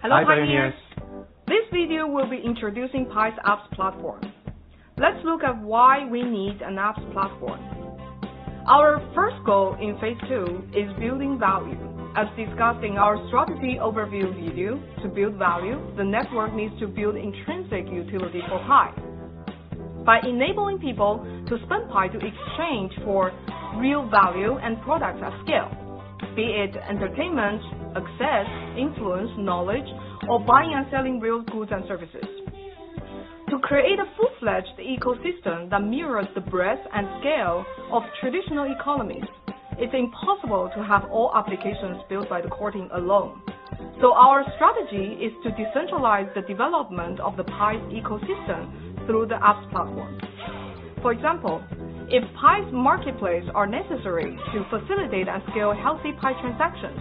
Hello, Pioneers! This video will be introducing Pi's apps platform. Let's look at why we need an apps platform. Our first goal in Phase 2 is building value. As discussed in our strategy overview video, to build value, the network needs to build intrinsic utility for Pi. By enabling people to spend Pi to exchange for real value and products at scale, be it entertainment, access, influence, knowledge, or buying and selling real goods and services. To create a full-fledged ecosystem that mirrors the breadth and scale of traditional economies, it's impossible to have all applications built by the core team alone. So our strategy is to decentralize the development of the Pi ecosystem through the apps platform. For example, if Pi's marketplace are necessary to facilitate and scale healthy Pi transactions,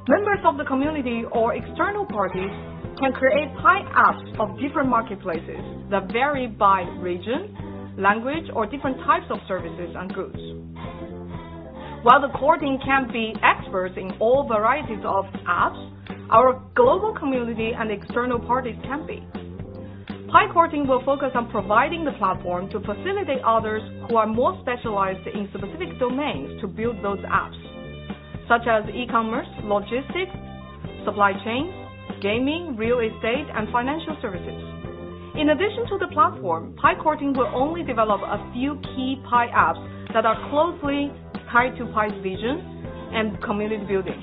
members of the community or external parties can create Pi apps of different marketplaces that vary by region, language, or different types of services and goods. While the core team can't be experts in all varieties of apps, our global community and external parties can be. Pi core team will focus on providing the platform to facilitate others who are more specialized in specific domains to build those apps, such as e-commerce, logistics, supply chain, gaming, real estate, and financial services. In addition to the platform, Pi core team will only develop a few key Pi apps that are closely tied to Pi's vision and community building.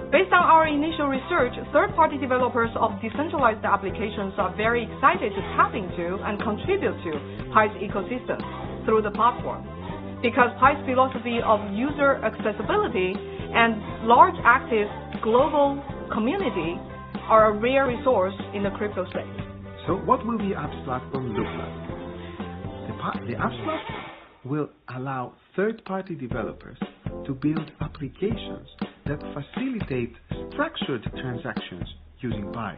Based on our initial research, third-party developers of decentralized applications are very excited to tap into and contribute to Pi's ecosystem through the platform, because Pi's philosophy of user accessibility and large active global community are a rare resource in the crypto space. So what will the apps platform look like? The apps platform will allow third-party developers to build applications that facilitate structured transactions using Pi.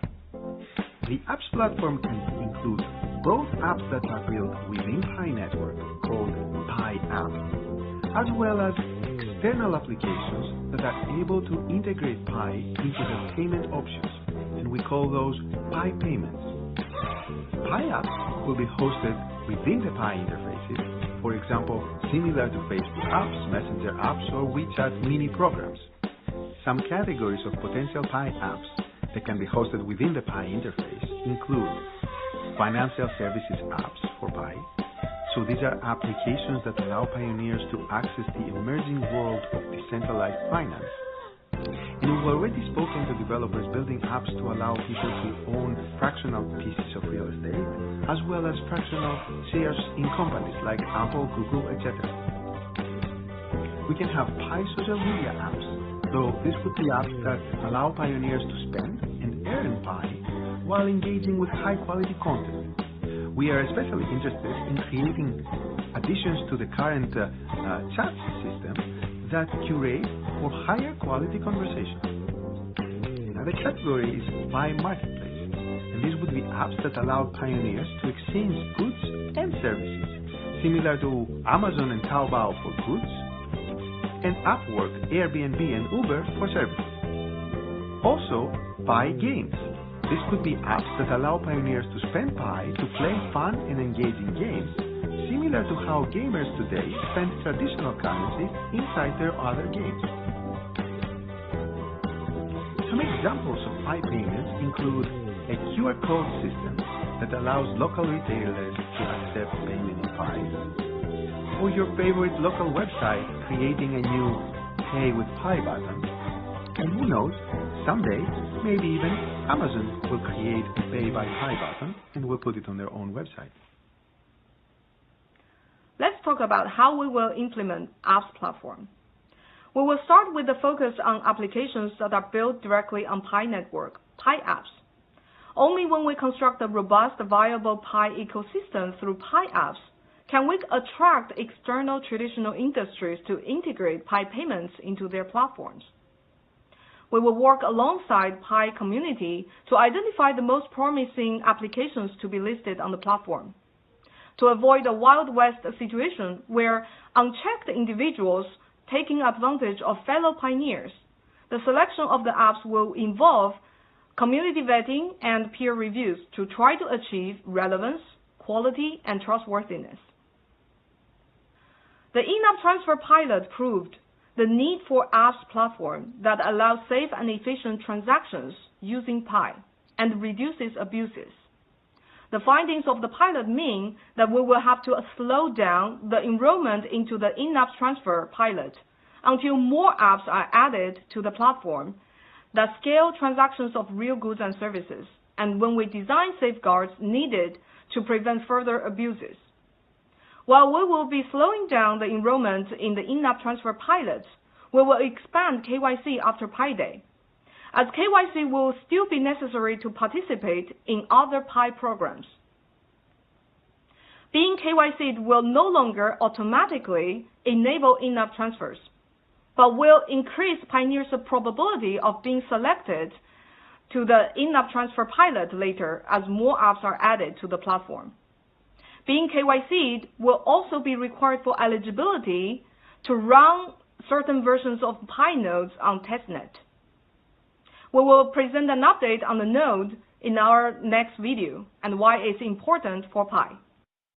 The apps platform can include both apps that are built within Pi network, called Pi apps, as well as external applications that are able to integrate Pi into the payment options, and we call those Pi payments. Pi apps will be hosted within the Pi interfaces, for example, similar to Facebook apps, Messenger apps, or WeChat mini programs. Some categories of potential Pi apps that can be hosted within the Pi interface include financial services apps for Pi. So these are applications that allow pioneers to access the emerging world of decentralized finance. And we've already spoken to developers building apps to allow people to own fractional pieces of real estate, as well as fractional shares in companies like Apple, Google, etc. We can have Pi social media apps, though this would be apps that allow pioneers to spend and earn Pi while engaging with high-quality content. We are especially interested in creating additions to the current chat system that curate for higher quality conversations. Another category is Pi Marketplace, and these would be apps that allow pioneers to exchange goods and services, similar to Amazon and Taobao for goods, and Upwork, Airbnb, and Uber for services. Also, Pi Games. This could be apps that allow pioneers to spend Pi to play fun and engaging games, similar to how gamers today spend traditional currencies inside their other games. Some examples of Pi payments include a QR code system that allows local retailers to accept payment in Pi, or your favorite local website creating a new Pay with Pi button. And who knows, someday, maybe even Amazon will create a Pay by Pi button and will put it on their own website. Let's talk about how we will implement apps platform. We will start with the focus on applications that are built directly on Pi network, Pi apps. Only when we construct a robust, viable Pi ecosystem through Pi apps can we attract external traditional industries to integrate Pi payments into their platforms. We will work alongside Pi community to identify the most promising applications to be listed on the platform. To avoid a Wild West situation where unchecked individuals taking advantage of fellow pioneers, the selection of the apps will involve community vetting, and peer reviews to try to achieve relevance, quality, and trustworthiness. The in-app transfer pilot proved the need for apps platform that allows safe and efficient transactions using Pi and reduces abuses. The findings of the pilot mean that we will have to slow down the enrollment into the in-app transfer pilot until more apps are added to the platform that scale transactions of real goods and services, and when we design safeguards needed to prevent further abuses. While we will be slowing down the enrollment in the in-app transfer pilot, we will expand KYC after Pi Day, as KYC will still be necessary to participate in other Pi programs. Being KYC'd will no longer automatically enable in-app transfers, but will increase pioneers' probability of being selected to the in-app transfer pilot later as more apps are added to the platform. Being KYC'd will also be required for eligibility to run certain versions of Pi nodes on testnet. We will present an update on the node in our next video and why it's important for Pi.